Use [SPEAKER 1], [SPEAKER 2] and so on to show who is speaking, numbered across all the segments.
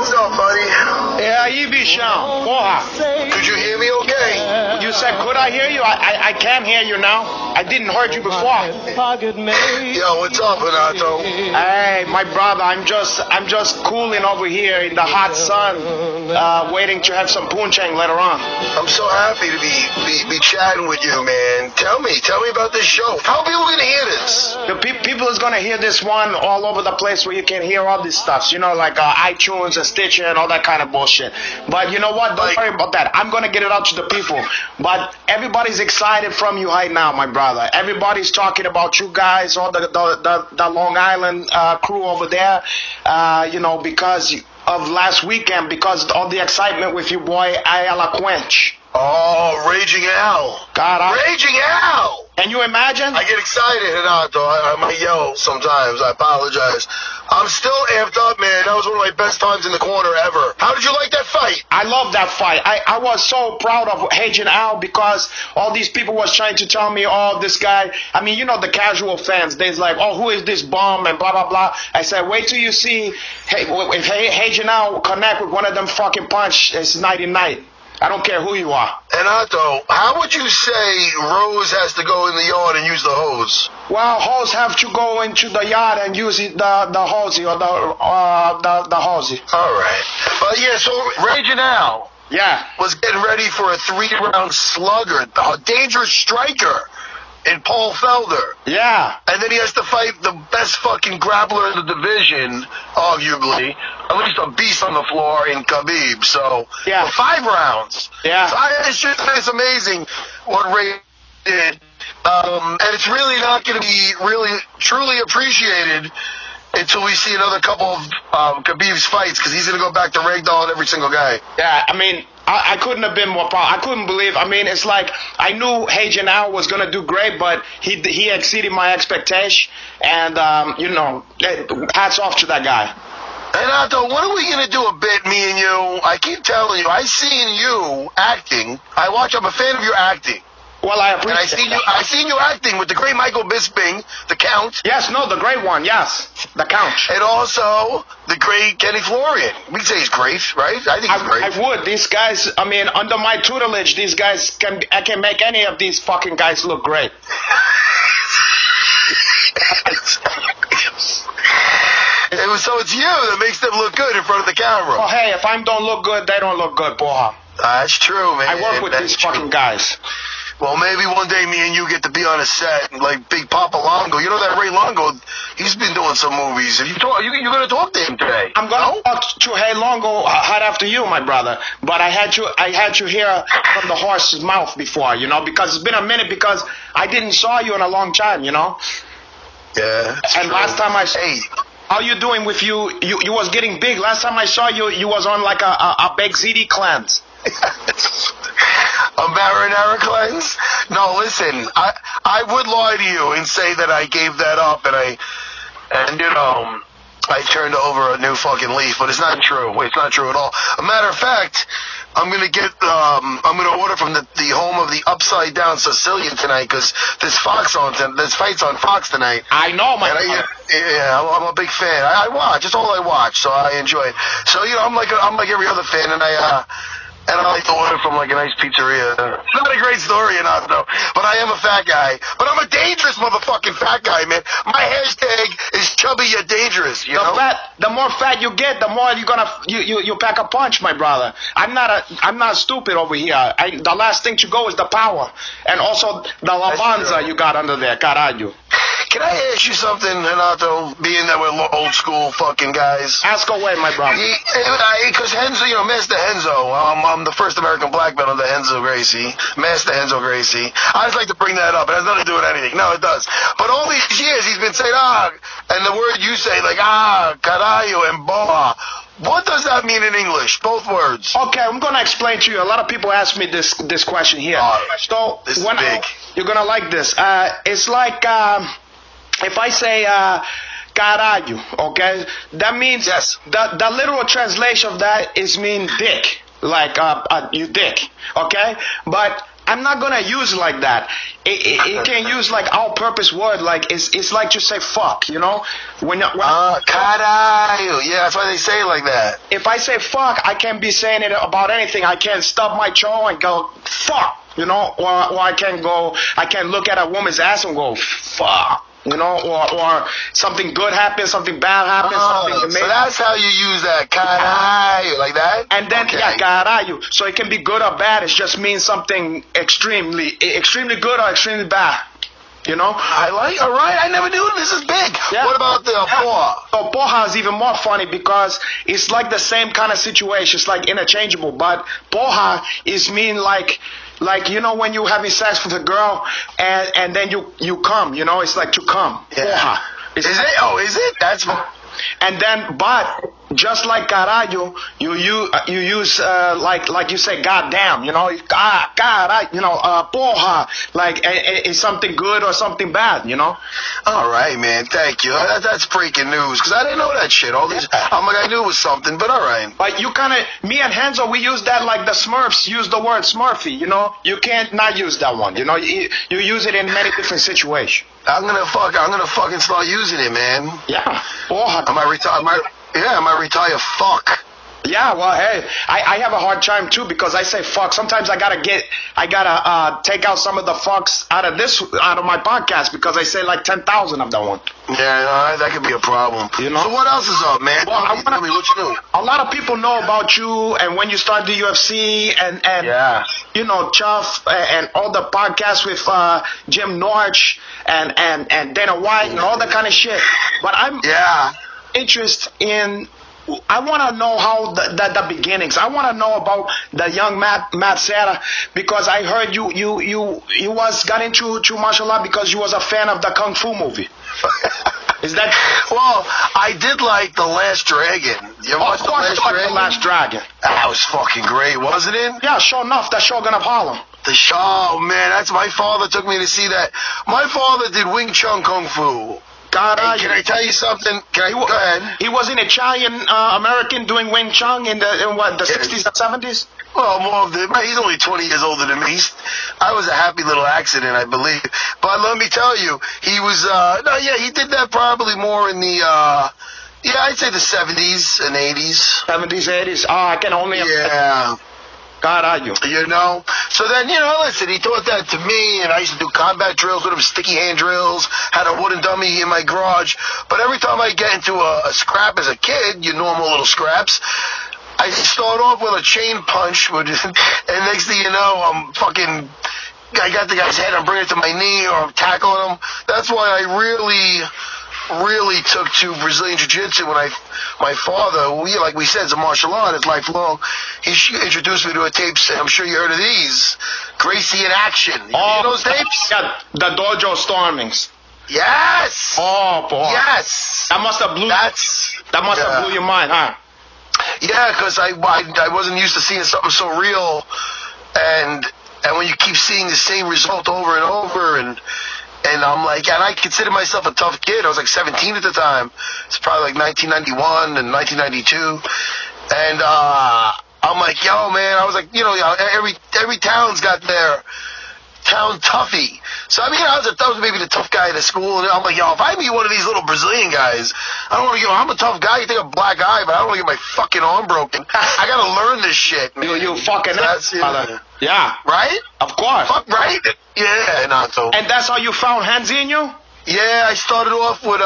[SPEAKER 1] what's up, buddy?
[SPEAKER 2] É aí, bichão. Porra.
[SPEAKER 1] Could you hear me okay?
[SPEAKER 2] You said, could I hear you? I can hear you now. I didn't heard you before.
[SPEAKER 1] Yo, what's up, Renato?
[SPEAKER 2] Hey, my brother, I'm just cooling over here in the hot sun, waiting to have some punching later on.
[SPEAKER 1] I'm so happy to be chatting with you, man. Tell me about this show. How are people gonna hear this?
[SPEAKER 2] The people is gonna hear this one all over the place where you can hear all this stuff, like iTunes and Stitcher and all that kind of bullshit. But you know what? Don't worry about that. I'm gonna get it out to the people. But everybody's excited from you right now, my brother. Everybody's talking about you guys, all the Long Island crew over there, because of last weekend, because of the excitement with your boy Iaquinta.
[SPEAKER 1] Oh, Raging Al. Raging Al!
[SPEAKER 2] Can you imagine?
[SPEAKER 1] I get excited, Renato. I might yell sometimes. I apologize. I'm still amped up, man. That was one of my best times in the corner ever. How did you like that fight?
[SPEAKER 2] I love that fight. I was so proud of Raging Al because all these people was trying to tell me, this guy. I mean, the casual fans. They's like, who is this bum and blah, blah, blah. I said, wait till you see if Raging Al connect with one of them fucking punch, it's night-and-night. I don't care who you are.
[SPEAKER 1] Renato, how would you say Rose has to go in the yard and use the hose?
[SPEAKER 2] Well, hoes have to go into the yard and use the hosey or the hosey.
[SPEAKER 1] All right. But yeah, so Raging Al was getting ready for a 3-round slugger, a dangerous striker in Paul Felder.
[SPEAKER 2] Yeah.
[SPEAKER 1] And then he has to fight the best fucking grappler in the division, arguably. At least a beast on the floor in Khabib. So,
[SPEAKER 2] for
[SPEAKER 1] 5 rounds.
[SPEAKER 2] Yeah.
[SPEAKER 1] So it's amazing what Ray did. And it's really not going to be really, truly appreciated until we see another couple of Khabib's fights, because he's going to go back to ragdolling every single guy.
[SPEAKER 2] Yeah, I mean, I couldn't have been more proud. I couldn't believe. I mean, it's like I knew Raging Al was going to do great, but he exceeded my expectation. And, hats off to that guy.
[SPEAKER 1] Renato, when are we going to do a bit, me and you? I keep telling you, I seen you acting. I'm a fan of your acting.
[SPEAKER 2] Well, I appreciate
[SPEAKER 1] it. I seen you acting with the great Michael Bisping, the Count.
[SPEAKER 2] Yes, no, the great one, yes. The Count.
[SPEAKER 1] And also the great Kenny Florian. We say he's great, right? I think he's great.
[SPEAKER 2] I would. These guys, I mean, under my tutelage, I can make any of these fucking guys look great.
[SPEAKER 1] So it's you that makes them look good in front of the camera.
[SPEAKER 2] Well, hey, if I don't look good, they don't look good, boy.
[SPEAKER 1] That's true, man.
[SPEAKER 2] I work with these fucking guys.
[SPEAKER 1] Well, maybe one day me and you get to be on a set, like Big Papa Longo. You know that Ray Longo, he's been doing some movies. You're going to talk to him today.
[SPEAKER 2] I'm going to talk to Ray Longo right after you, my brother. But I had to hear from the horse's mouth before, because it's been a minute, because I didn't saw you in a long time,
[SPEAKER 1] Yeah.
[SPEAKER 2] And last time I saw you, how you doing with you? You was getting big. Last time I saw you, you was on like a big ZD cleanse.
[SPEAKER 1] A marinara cleanse? No, listen, I would lie to you and say that I gave that up and I turned over a new fucking leaf, but it's not true. It's not true at all. A matter of fact, I'm gonna order from the home of the Upside Down Sicilian tonight, because this fight's on Fox tonight.
[SPEAKER 2] I know, my
[SPEAKER 1] brother. Yeah, I'm a big fan. I watch. It's all I watch, so I enjoy it. So I'm like every other fan, and I like to order from like a nice pizzeria. It's not a great story, though. But I am a fat guy. But I'm a dangerous motherfucking fat guy, man. My hashtag is chubby yet dangerous.
[SPEAKER 2] The more fat you get, the more you pack a punch, my brother. I'm not stupid over here. The last thing to go is the power, and also the labanza you got under there, caralho.
[SPEAKER 1] Can I ask you something, Renato, being that we're old school fucking guys?
[SPEAKER 2] Ask away, my brother.
[SPEAKER 1] Because Henzo, Master Henzo, I'm the first American black belt under Henzo Gracie, Master Henzo Gracie. I just like to bring that up. It has nothing to do with anything. No, it does. But all these years he's been saying, and the word you say, like, caralho and boa. What does that mean in English? Both words.
[SPEAKER 2] Okay, I'm going to explain to you. A lot of people ask me this question here. So
[SPEAKER 1] this is big.
[SPEAKER 2] You're going to like this. It's like... if I say caralho, okay, that means the literal translation of that is mean dick, like you dick, okay? But I'm not gonna use like that. It can use like all-purpose word. Like it's like to say fuck, you know.
[SPEAKER 1] Caralho. Yeah, that's why they say it like that.
[SPEAKER 2] If I say fuck, I can be saying it about anything. I can stub my toe and go fuck, you know, or I can look at a woman's ass and go fuck. You know, or something good happens, something bad happens, something amazing.
[SPEAKER 1] So that's how you use that, caralho, like that?
[SPEAKER 2] And then, yeah, caralho. So it can be good or bad. It just means something extremely good or extremely bad. You know?
[SPEAKER 1] All right, I never knew this is big. Yeah. What about the porra?
[SPEAKER 2] So porra is even more funny because it's like the same kind of situation. It's like interchangeable, but porra is mean like you know when you're having sex with a girl and then you come, you know, it's like to come.
[SPEAKER 1] Yeah.
[SPEAKER 2] Porra.
[SPEAKER 1] Is it? Oh, is it? That's.
[SPEAKER 2] And then, but just like caralho, you use like you say goddamn, you know, caralho, you know, porra, like it's something good or something bad, you know.
[SPEAKER 1] All right, man, thank you. That's breaking news because I didn't know that shit. All these, I knew it was something, but all right.
[SPEAKER 2] But you kind of, me and Henzo, we use that like the Smurfs use the word Smurfy, you know. You can't not use that one, you know. You use it in many different situations.
[SPEAKER 1] I'm gonna fucking start using it, man.
[SPEAKER 2] Yeah. Porra.
[SPEAKER 1] I might retire. Fuck.
[SPEAKER 2] Yeah, well, hey, I have a hard time too because I say fuck. Sometimes I gotta take out some of the fucks out of my podcast because I say like 10,000 of that one.
[SPEAKER 1] Yeah, that could be a problem.
[SPEAKER 2] You know.
[SPEAKER 1] So what else is up, man?
[SPEAKER 2] Well,
[SPEAKER 1] Tell me what you do.
[SPEAKER 2] A lot of people know about you and when you start the UFC and
[SPEAKER 1] yeah.
[SPEAKER 2] You know, Chuff and all the podcasts with Jim Norch and Dana White and all that kind of shit. But I'm interested in. I want to know how the beginnings. I want to know about the young Matt Serra because I heard you got into martial art because you was a fan of the Kung Fu movie. Is that?
[SPEAKER 1] Well, I did like The Last Dragon. You ever watched The Last Dragon? That was fucking great, wasn't it?
[SPEAKER 2] Yeah, sure enough, the Shogun of Harlem.
[SPEAKER 1] Oh man, that's my father took me to see that. My father did Wing Chun Kung Fu. Hey, can I tell you something? Go ahead.
[SPEAKER 2] He was an Italian American doing Wing Chun in the 60s and 70s?
[SPEAKER 1] Well, he's only 20 years older than me. I was a happy little accident, I believe. But let me tell you, he was, he did that probably more in the, I'd say the 70s and 80s.
[SPEAKER 2] 70s, 80s. Oh, I can only
[SPEAKER 1] Yeah.
[SPEAKER 2] God, are you?
[SPEAKER 1] You know? So then, listen, he taught that to me, and I used to do combat drills with him, sticky hand drills, had a wooden dummy in my garage. But every time I get into a scrap as a kid, your normal little scraps, I start off with a chain punch, and next thing you know, I got the guy's head, I'm bringing it to my knee, or I'm tackling him. That's why I really took to Brazilian Jiu-Jitsu when my father, like we said, is a martial artist, lifelong. He introduced me to a tape. I'm sure you heard of these. Gracie in Action. You know those tapes?
[SPEAKER 2] Yeah, the dojo stormings.
[SPEAKER 1] Yes.
[SPEAKER 2] Oh boy.
[SPEAKER 1] Yes.
[SPEAKER 2] That must have blew your mind, huh?
[SPEAKER 1] Yeah, because I wasn't used to seeing something so real, and when you keep seeing the same result over and over, and I'm like, and I consider myself a tough kid. I was like 17 at the time. It's probably like 1991 and 1992. And I'm like, yo, man, I was like, every town's got their town toughie. So, I mean, I was maybe the tough guy at the school. And I'm like, yo, if I meet one of these little Brazilian guys, I don't want to I'm a tough guy. You think I'm a black guy, but I don't want to get my fucking arm broken. I got to learn this shit, man.
[SPEAKER 2] You fucking brother. Yeah.
[SPEAKER 1] Right?
[SPEAKER 2] Of course.
[SPEAKER 1] Fuck, right? Yeah, Renato.
[SPEAKER 2] And that's how you found Henzinho?
[SPEAKER 1] Yeah, I started off with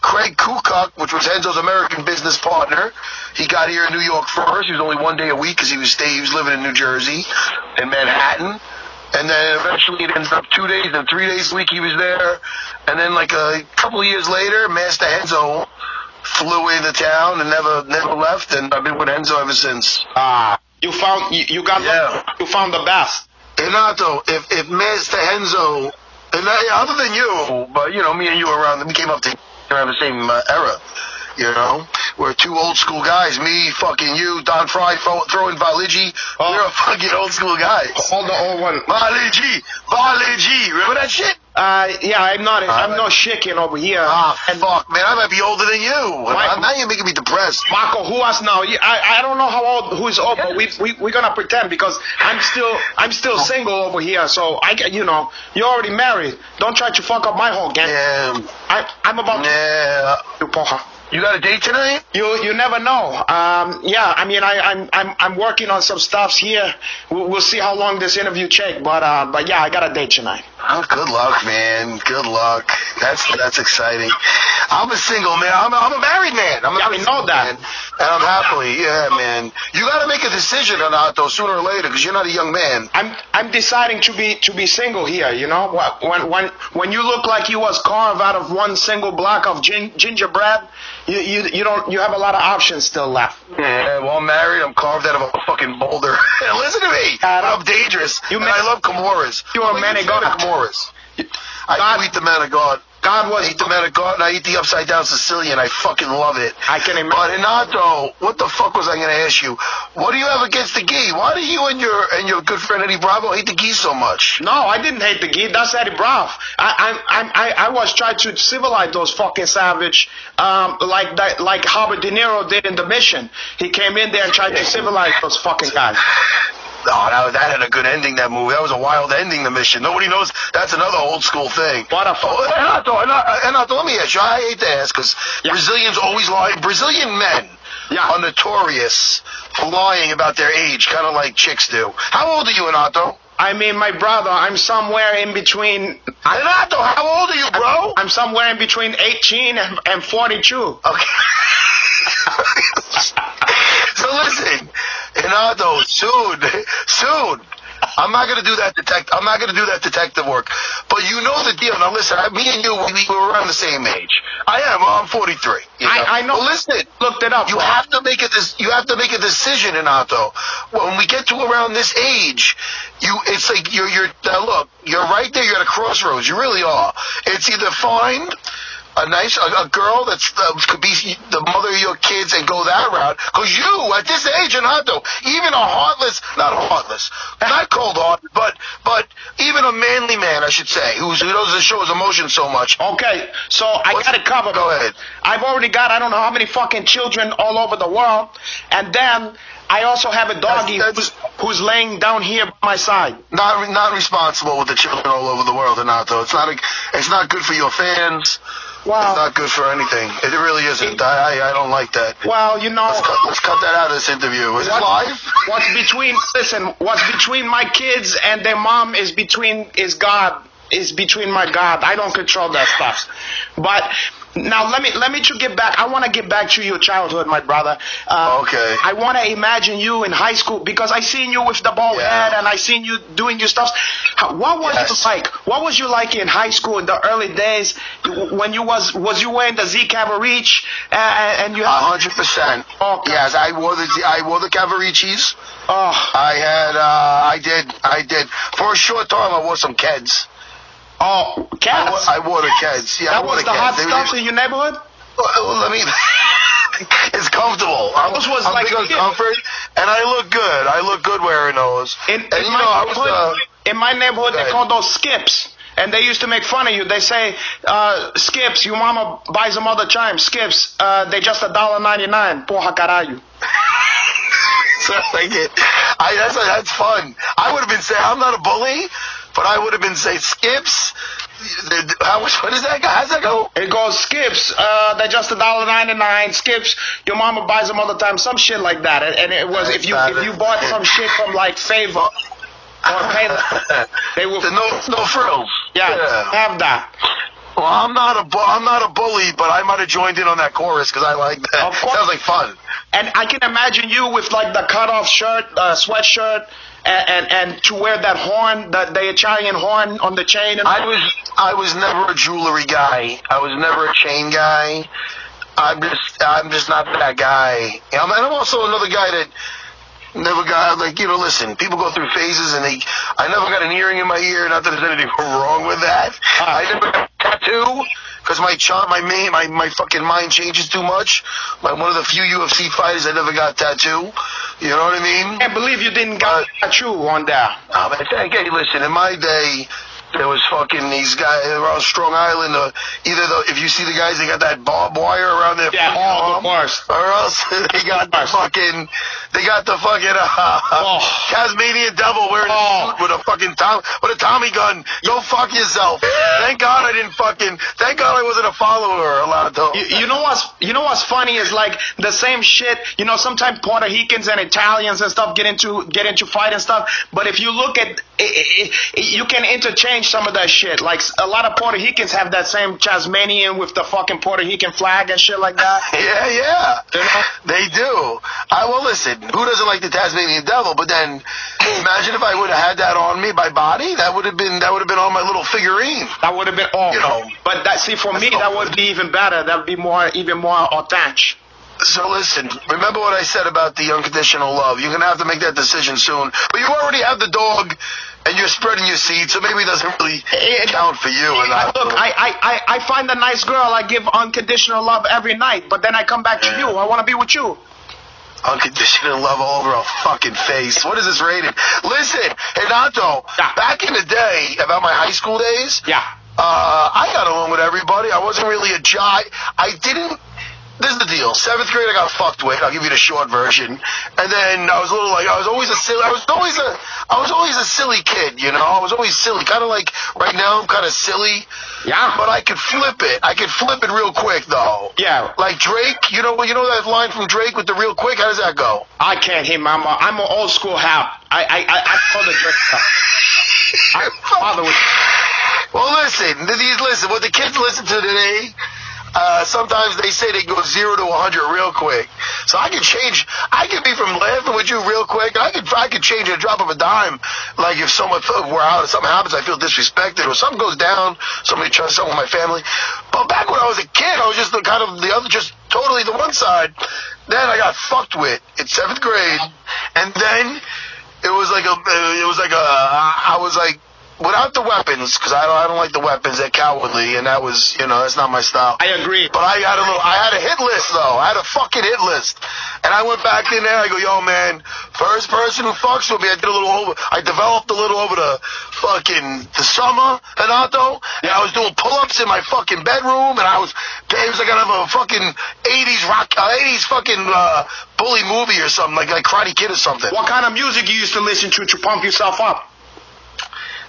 [SPEAKER 1] Craig Kukuk, which was Enzo's American business partner. He got here in New York first. He was only one day a week because he was living in New Jersey, in Manhattan. And then eventually it ended up 2 days and 3 days a week he was there. And then like a couple of years later, Master Enzo flew into town and never left. And I've been with Enzo ever since.
[SPEAKER 2] You found the best.
[SPEAKER 1] Renato, if Master Enzo, and other than you, but me and you were around, we came up to around the same era. We're two old school guys. Me, fucking you, Don Fry, throwing Valigi. We're a fucking old school guys.
[SPEAKER 2] All the old one.
[SPEAKER 1] Valigi. Remember that shit?
[SPEAKER 2] Yeah, I'm not shaking over here.
[SPEAKER 1] Fuck, man, I might be older than you. Now you're making me depressed. Ruas.
[SPEAKER 2] Marco Ruas now. I don't know how old who is old, but we're gonna pretend because I'm still single over here. So you're already married. Don't try to fuck up my whole game.
[SPEAKER 1] Yeah.
[SPEAKER 2] I'm about to porra.
[SPEAKER 1] You got a date tonight?
[SPEAKER 2] You never know. I mean I'm working on some stuffs here. We'll see how long this interview takes. But yeah, I got a date tonight.
[SPEAKER 1] Oh, good luck, man. Good luck. That's exciting. I'm a single man. I'm a married man.
[SPEAKER 2] I know that.
[SPEAKER 1] Man. And I'm happily, man. You got to make a decision on that though, sooner or later, because you're not a young man.
[SPEAKER 2] I'm deciding to be single here. When you look like you was carved out of one single block of gingerbread, you have a lot of options still left.
[SPEAKER 1] Yeah, well, I'm married. I'm carved out of a fucking boulder. Listen to me. I'm dangerous. I love Kimuras.
[SPEAKER 2] You're a man of God.
[SPEAKER 1] I do eat the man of God.
[SPEAKER 2] I
[SPEAKER 1] eat the man of God, and I eat the upside down Sicilian. I fucking love it.
[SPEAKER 2] I can imagine.
[SPEAKER 1] But Renato, what the fuck was I going to ask you? What do you have against the gi? Why do you and your good friend Eddie Bravo hate the gi so much?
[SPEAKER 2] No, I didn't hate the gi. That's Eddie Bravo. I was trying to civilize those fucking savage, like Robert De Niro did in The Mission. He came in there and tried to civilize those fucking guys.
[SPEAKER 1] Oh, that had a good ending, that movie. That was a wild ending, The Mission. Nobody knows. That's another old school thing.
[SPEAKER 2] What a fuck.
[SPEAKER 1] Renato, let me ask you. I hate to ask because Brazilians always lie. Brazilian men are notorious for lying about their age, kind of like chicks do. How old are you, Renato?
[SPEAKER 2] I mean, my brother, I'm somewhere in between.
[SPEAKER 1] Renato, how old are you, bro? I'm
[SPEAKER 2] somewhere in between 18 and 42.
[SPEAKER 1] Okay. So listen, Renato, soon. I'm not gonna do that detective work. But you know the deal. Now listen, me and you, we were around the same age. I am. I'm 43.
[SPEAKER 2] I know.
[SPEAKER 1] Well, listen,
[SPEAKER 2] looked it up.
[SPEAKER 1] You have to make a decision, Renato. When we get to around this age, it's like you're look, you're right there. You're at a crossroads. You really are. It's either find a girl that could be the mother of your kids and go that route. Because you, at this age, Renato, even not cold-hearted, but even a manly man, I should say, who doesn't show his emotions so much.
[SPEAKER 2] Okay, so I got it covered.
[SPEAKER 1] Go ahead.
[SPEAKER 2] I've already got I don't know how many fucking children all over the world, and then I also have a doggy who's laying down here by my side.
[SPEAKER 1] Not responsible with the children all over the world, Renato. It's not good for your fans.
[SPEAKER 2] Wow.
[SPEAKER 1] It's not good for anything. It really isn't. I don't like that.
[SPEAKER 2] Well,
[SPEAKER 1] let's cut that out of this interview. Is it live?
[SPEAKER 2] What's between my kids and their mom is between my God. I don't control that stuff. But now let me get back. I want to get back to your childhood, my brother.
[SPEAKER 1] Okay.
[SPEAKER 2] I want to imagine you in high school because I seen you with the bald head and I seen you doing your stuff. What was you like? What was you like in high school in the early days when you was you wearing the Z Cavarici and you?
[SPEAKER 1] 100%.
[SPEAKER 2] Okay.
[SPEAKER 1] Yes, I wore the Cavaricis.
[SPEAKER 2] Oh.
[SPEAKER 1] I did. For a short time, I wore some Keds.
[SPEAKER 2] Oh, cats.
[SPEAKER 1] I wore the Keds. Yeah,
[SPEAKER 2] that was the hot stuff in your neighborhood?
[SPEAKER 1] It's comfortable. I'm
[SPEAKER 2] like
[SPEAKER 1] big on comfort, and I look good wearing those.
[SPEAKER 2] In my neighborhood, they call those skips. And they used to make fun of you. They say, Skips, your mama buys them all the time. Skips, they just $1.99. Porra caralho.
[SPEAKER 1] So that's fun. I would have been saying, I'm not a bully, but I would have been saying, Skips. What is that? How's that go?
[SPEAKER 2] It goes, Skips, they're just $1.99. Skips, your mama buys them all the time. Some shit like that. And it was, if you bought some shit from like Favor or Paylor, they will.
[SPEAKER 1] No frills.
[SPEAKER 2] Yeah, have that.
[SPEAKER 1] Well, I'm not a bully, but I might have joined in on that chorus because I like that.
[SPEAKER 2] Of course.
[SPEAKER 1] Sounds like fun.
[SPEAKER 2] And I can imagine you with like the cut-off shirt, sweatshirt, and to wear that horn, the Italian horn on the chain. And
[SPEAKER 1] I was never a jewelry guy. I was never a chain guy. I'm just not that guy. And I'm also another guy that never got, listen, people go through phases and I never got an earring in my ear, not that there's anything wrong with that. I never got a tattoo because my fucking mind changes too much. One of the few UFC fighters, I never got a tattoo. You know what I mean?
[SPEAKER 2] I can't believe you didn't get a tattoo on there.
[SPEAKER 1] Hey, listen, in my day, There was fucking these guys around Strong Island. If you see the guys, they got that barbed wire around their
[SPEAKER 2] of course.
[SPEAKER 1] Or else they got the fucking Tasmanian devil wearing a suit with a fucking Tommy gun. Go fuck yourself. Thank God I wasn't a follower.
[SPEAKER 2] You know what's funny is like the same shit. You know, sometimes Puerto Ricans and Italians and stuff get into fight and stuff. But if you look at you can interchange some of that shit. Like a lot of Puerto Ricans have that same Tasmanian with the fucking Puerto Rican flag and shit like that.
[SPEAKER 1] Yeah.
[SPEAKER 2] You know?
[SPEAKER 1] They do. Well, listen, who doesn't like the Tasmanian devil? But then, imagine if I would have had that on me, my body. That would have been on my little figurine.
[SPEAKER 2] That would have been awful.
[SPEAKER 1] You know,
[SPEAKER 2] but for me, that would be even better. That would be even more authentic.
[SPEAKER 1] So listen, remember what I said about the unconditional love. You're gonna have to make that decision soon. But you already have the dog, and you're spreading your seed, so maybe it doesn't really count for you.
[SPEAKER 2] Look, I find a nice girl. I give unconditional love every night, but then I come back to you. I want to be with you.
[SPEAKER 1] Unconditional love all over a fucking face. What is this rated? Listen, Renato, back in the day, about my high school days, I got along with everybody. I wasn't really a guy. This is the deal. 7th grade, I got fucked with. I'll give you the short version. And then I was always a silly kid, you know. I was always silly. Kind of like right now, I'm kind of silly.
[SPEAKER 2] Yeah.
[SPEAKER 1] But I could flip it. I could flip it real quick, though.
[SPEAKER 2] Yeah.
[SPEAKER 1] Like Drake, you know that line from Drake with the real quick? How does that go?
[SPEAKER 2] I can't hear, Mama. I'm an old school how. I call the Drake stuff. I bother with.
[SPEAKER 1] Well, listen. What the kids listen to today. Sometimes they say they go 0 to 100 real quick. So I can be from laughing with you real quick. I could change at a drop of a dime. Like if we're out or something happens, I feel disrespected or something goes down, somebody tries something with my family. But back when I was a kid, I was just just totally the one side. Then I got fucked with in 7th grade. And then I was like, without the weapons, because I don't like the weapons, they're cowardly, and that was, that's not my style.
[SPEAKER 2] I agree.
[SPEAKER 1] But I had a hit list, though. I had a fucking hit list. And I went back in there, I go, yo, man, first person who fucks with me, I developed a little over the summer, Renato, and I was doing pull-ups in my fucking bedroom, and it was like I have a fucking 80s fucking bully movie or something, like Karate Kid or something.
[SPEAKER 2] What kind of music you used to listen to pump yourself up?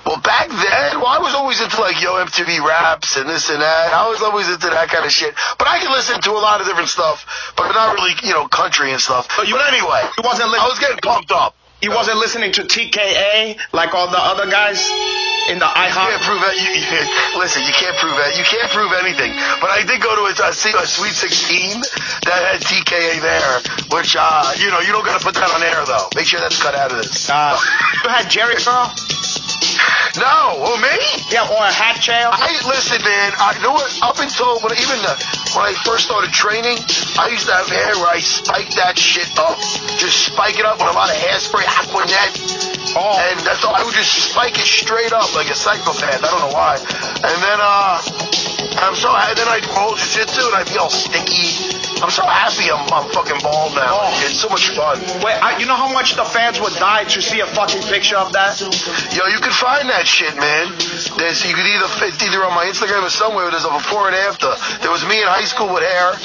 [SPEAKER 1] Well, back then, I was always into MTV raps and this and that. I was always into that kind of shit. But I can listen to a lot of different stuff, but not really, country and stuff. But anyway, I was getting pumped up.
[SPEAKER 2] You wasn't listening to TKA like all the other guys in the IHOP?
[SPEAKER 1] You can't prove that. Listen, you can't prove that. You can't prove anything. But I did go to a Sweet 16 that had TKA there, which, you don't got to put that on air, though. Make sure that's cut out of this.
[SPEAKER 2] You had Jerry Curl?
[SPEAKER 1] No, who, me?
[SPEAKER 2] Yeah, or a hat tail.
[SPEAKER 1] Listen, man. You know what? Up until when I first started training, I used to have hair where I spiked that shit up, just spike it up with a lot of hairspray, Aquanet, and that's all. I would just spike it straight up like a psychopath. I don't know why. And then then I'd roll jiu-jitsu and I'd be all sticky. I'm so happy I'm fucking bald now. It's so much fun.
[SPEAKER 2] Wait, you know how much the fans would die to see a fucking picture of that?
[SPEAKER 1] Yo, you can find that shit, man. It's either on my Instagram or somewhere. There's a before and after. There was me in high school with hair.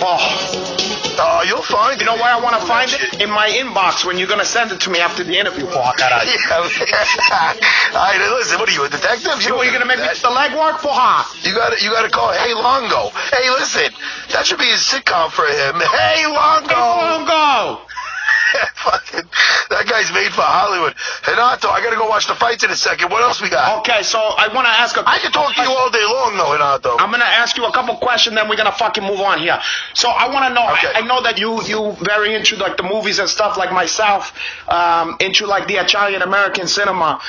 [SPEAKER 1] You'll find it.
[SPEAKER 2] You know where I want to find it? In my inbox when you're going to send it to me after the interview.
[SPEAKER 1] All right, listen, what are you, a detective?
[SPEAKER 2] You're going to make me the legwork for her.
[SPEAKER 1] You got to call Hey Longo. Hey, listen, that should be a sitcom for him. Hey Longo.
[SPEAKER 2] Hey Longo.
[SPEAKER 1] Fucking, that guy's made for Hollywood. Renato, I gotta go watch the fights in a second. What else we got?
[SPEAKER 2] Okay, so I want to ask
[SPEAKER 1] I can talk to you all day long, though, Renato.
[SPEAKER 2] I'm gonna ask you a couple questions, then we're gonna fucking move on here. So I want to know. Okay. I know that you very into like the movies and stuff, like myself, into like the Italian American cinema.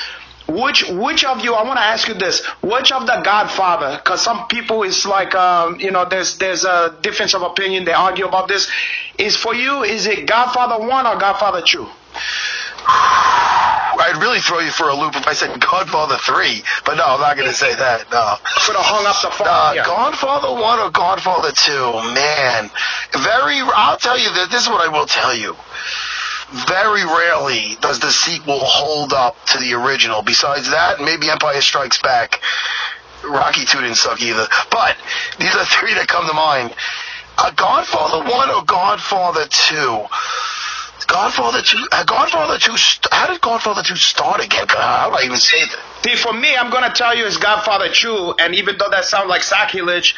[SPEAKER 2] Which of you, I want to ask you this, which of the Godfather, because some people is like, there's a difference of opinion, they argue about this, is for you, is it Godfather 1 or Godfather 2?
[SPEAKER 1] I'd really throw you for a loop if I said Godfather 3, but no, I'm not going to say that, no.
[SPEAKER 2] Could have hung up the phone.
[SPEAKER 1] Godfather 1 or Godfather 2, man. I'll tell you that, this is what I will tell you. very rarely does the sequel hold up to the original. Besides that, maybe Empire Strikes Back. Rocky 2 didn't suck either. But these are three that come to mind. Godfather 1 or Godfather 2? Godfather 2, how did Godfather 2 start again? How do I even say that?
[SPEAKER 2] See, for me, I'm going to tell you it's Godfather 2, and even though that sounds like sacrilege,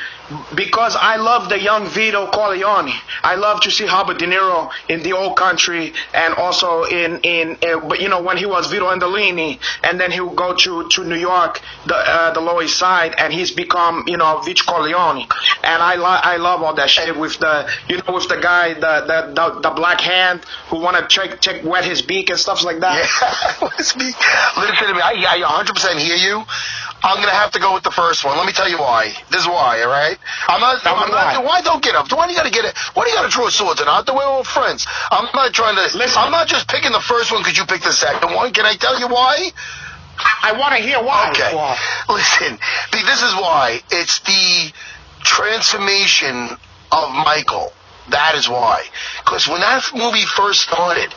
[SPEAKER 2] because I love the young Vito Corleone. I love to see Robert De Niro in the old country, and also but you know, when he was Vito Andolini, and then he would go to New York, the Lower East Side, and he's become, you know, Vito Corleone. And I love all that shit with the, you know, with the guy, the black hand who want to check wet his beak and stuff like that.
[SPEAKER 1] Yeah, wet his beak. Listen to me, I 100% hear you. I'm going to have to go with the first one. Let me tell you why. This is why, all right? Why don't get up? Why do you got to get it? Why do you got to draw swords and out? We're all friends. I'm not trying to... Listen, I'm not just picking the first one because you picked the second one. Can I tell you why?
[SPEAKER 2] I want to hear why.
[SPEAKER 1] Okay.
[SPEAKER 2] Why?
[SPEAKER 1] Listen, this is why. It's the transformation of Michael. That is why. Because when that movie first started...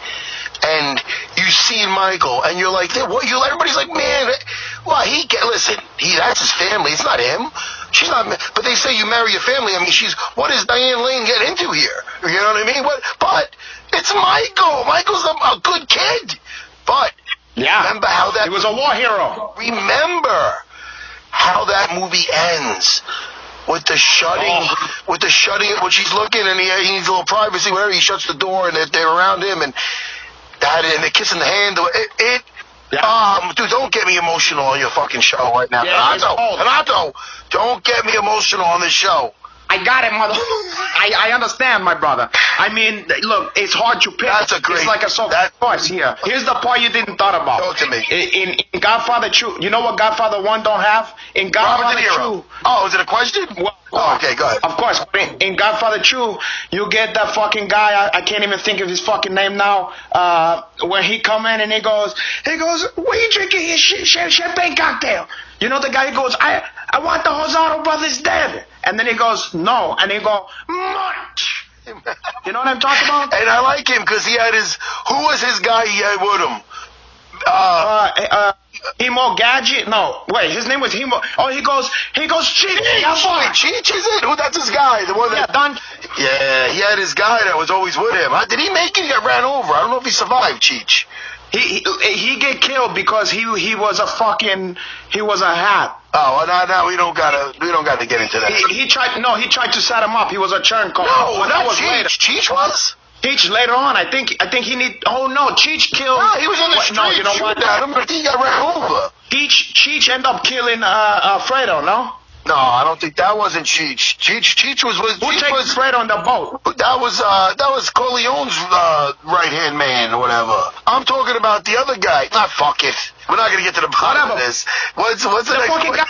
[SPEAKER 1] and you see Michael, and you're like, everybody's like, man, well, that's his family. It's not him. She's not. But they say you marry your family. I mean, what does Diane Lane get into here? You know what I mean? But it's Michael. Michael's a good kid. But remember how that...
[SPEAKER 2] He was a war hero.
[SPEAKER 1] Remember how that movie ends. With the shutting, when she's looking and he needs a little privacy, whatever, he shuts the door and they're around him and they're kissing the hand. Dude, don't get me emotional on your fucking show right now. Renato, don't get me emotional on this show.
[SPEAKER 2] I got it, mother. I understand, my brother. I mean, look, it's hard to pick. It's like a soft choice here. Here's the part you didn't thought about.
[SPEAKER 1] Talk to me.
[SPEAKER 2] In Godfather 2, you know what Godfather 1 don't have? In Godfather 2...
[SPEAKER 1] Oh, is it a question? Okay, go ahead.
[SPEAKER 2] Of course. In Godfather 2, you get that fucking guy, I can't even think of his fucking name now, when he come in and he goes, what are you drinking here? Champagne cocktail. You know the guy goes, I want the Hosado brothers dead. And then he goes, no. And he go, much. You know what I'm talking about?
[SPEAKER 1] And I like him because he had who was his guy he had with him?
[SPEAKER 2] Himo Gadget? No. Wait, his name was Himo. Oh, he goes, Cheech.
[SPEAKER 1] Cheech is it? That's his guy. The one that... Yeah, he had his guy that was always with him. Did he make it? He got ran over. I don't know if he survived, Cheech.
[SPEAKER 2] He get killed because he was a hat.
[SPEAKER 1] Oh, no, we don't gotta get into that.
[SPEAKER 2] He tried to set him up. He was a churn call.
[SPEAKER 1] No, that was later. Cheech was?
[SPEAKER 2] Cheech later on. I think he need. Oh no, Cheech killed.
[SPEAKER 1] No, he was in the street. No, you know what? I don't think he got ran over.
[SPEAKER 2] Cheech ended up killing Fredo. No.
[SPEAKER 1] No, I don't think that wasn't Cheech. Cheech was
[SPEAKER 2] who takes Fred on the boat?
[SPEAKER 1] That was Corleone's right hand man or whatever. I'm talking about the other guy. Fuck it. We're not gonna get to the bottom of this. What's the next
[SPEAKER 2] fucking guy?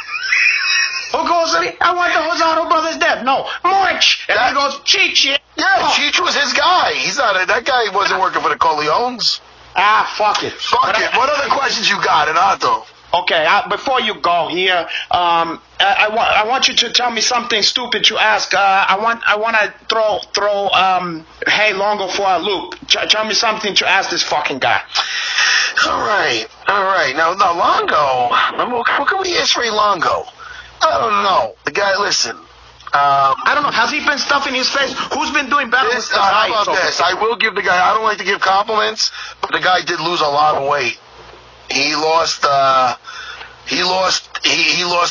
[SPEAKER 2] Who goes? I want the Hosado brothers dead. No, March. And he goes, Cheech.
[SPEAKER 1] Yeah, Cheech was his guy. He's not. That guy wasn't working for the Corleones.
[SPEAKER 2] Fuck it.
[SPEAKER 1] What other questions you got, Renato?
[SPEAKER 2] Okay, before you go here, I want you to tell me something stupid to ask. I want to throw Hey Longo for a loop. Tell me something to ask this fucking guy.
[SPEAKER 1] All right. Now Longo, what can we ask Ray Longo? I don't know. The guy, listen.
[SPEAKER 2] I don't know. Has he been stuffing his face? Who's been doing better with this?
[SPEAKER 1] How about this? I will give the guy. I don't like to give compliments, but the guy did lose a lot of weight. He lost a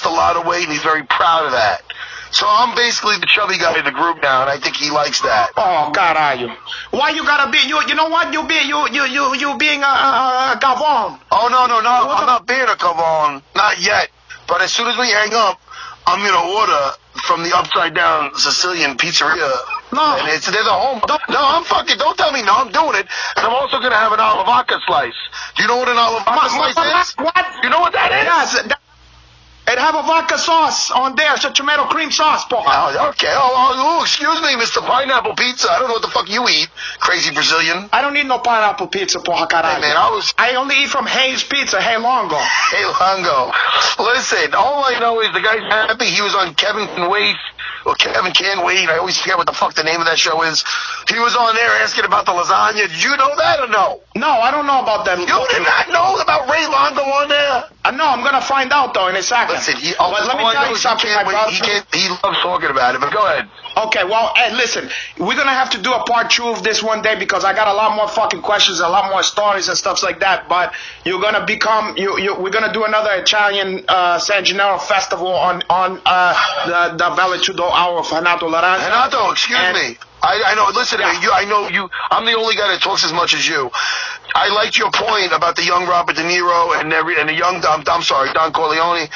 [SPEAKER 1] lot of weight, and he's very proud of that. So I'm basically the chubby guy in the group now, and I think he likes that.
[SPEAKER 2] Oh God, are you? Why you gotta be? You know what? You being a Gavon.
[SPEAKER 1] Oh no! I'm not being a Gavon, not yet. But as soon as we hang up, I'm gonna order from the Upside Down Sicilian Pizzeria.
[SPEAKER 2] No.
[SPEAKER 1] And there's a home. Don't tell me no, I'm doing it. And I'm also going to have an Alavaca slice. Do you know what an Alavaca slice is?
[SPEAKER 2] What?
[SPEAKER 1] You know what that is?
[SPEAKER 2] Yes. It have a vodka sauce on there. It's a tomato cream sauce, Paul.
[SPEAKER 1] Oh, okay. Oh, excuse me, Mr. Pineapple Pizza. I don't know what the fuck you eat, crazy Brazilian.
[SPEAKER 2] I don't need no pineapple pizza, Paul.
[SPEAKER 1] Hey, man,
[SPEAKER 2] I only eat from Hayes Pizza, Hey Longo.
[SPEAKER 1] Hey Longo. Listen, all I know is the guy's happy. He was on Kevin Waite Kevin Can't Wait. I always forget what the fuck the name of that show is. He was on there asking about the lasagna. Did you know that or no?
[SPEAKER 2] No, I don't know about that.
[SPEAKER 1] You did not know about Ray Longo on there?
[SPEAKER 2] No, I'm gonna find out though in a second.
[SPEAKER 1] Listen,
[SPEAKER 2] but let me tell you something, my brother.
[SPEAKER 1] He loves talking about it, but go ahead.
[SPEAKER 2] Okay, well, hey, listen, we're gonna have to do a part 2 of this one day because I got a lot more fucking questions, a lot more stories and stuff like that. But you're gonna become, we're gonna do another Italian San Gennaro festival on the Vale Tudo Hour of Renato Laranja.
[SPEAKER 1] Renato, excuse me. I know. Listen to me. I know you. I'm the only guy that talks as much as you. I liked your point about the young Robert De Niro and the young Don Corleone.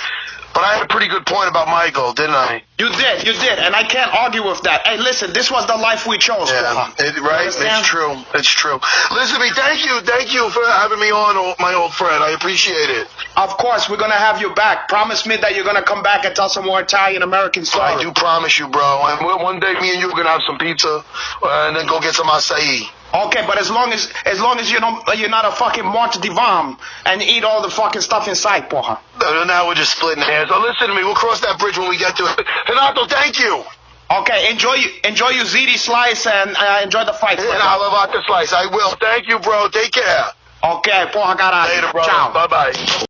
[SPEAKER 1] But I had a pretty good point about Michael, didn't I? You
[SPEAKER 2] did, and I can't argue with that. Hey, listen, this was the life we chose.
[SPEAKER 1] Yeah, right? It's true. Listen to me, thank you for having me on, my old friend. I appreciate it.
[SPEAKER 2] Of course, we're going to have you back. Promise me that you're going to come back and tell some more Italian-American stories.
[SPEAKER 1] I do promise you, bro. And one day me and you are going to have some pizza and then go get some acai.
[SPEAKER 2] Okay, but as long as you're not a fucking Monte Divam and eat all the fucking stuff inside, porra.
[SPEAKER 1] Now we're just splitting hairs. So listen to me, we'll cross that bridge when we get to it. Renato, thank you.
[SPEAKER 2] Okay, enjoy your ziti slice and enjoy the fight.
[SPEAKER 1] And I'll live out the slice. I will. Thank you, bro. Take care.
[SPEAKER 2] Okay, porra caralho.
[SPEAKER 1] Later, bro.
[SPEAKER 2] Ciao.
[SPEAKER 1] Bye-bye.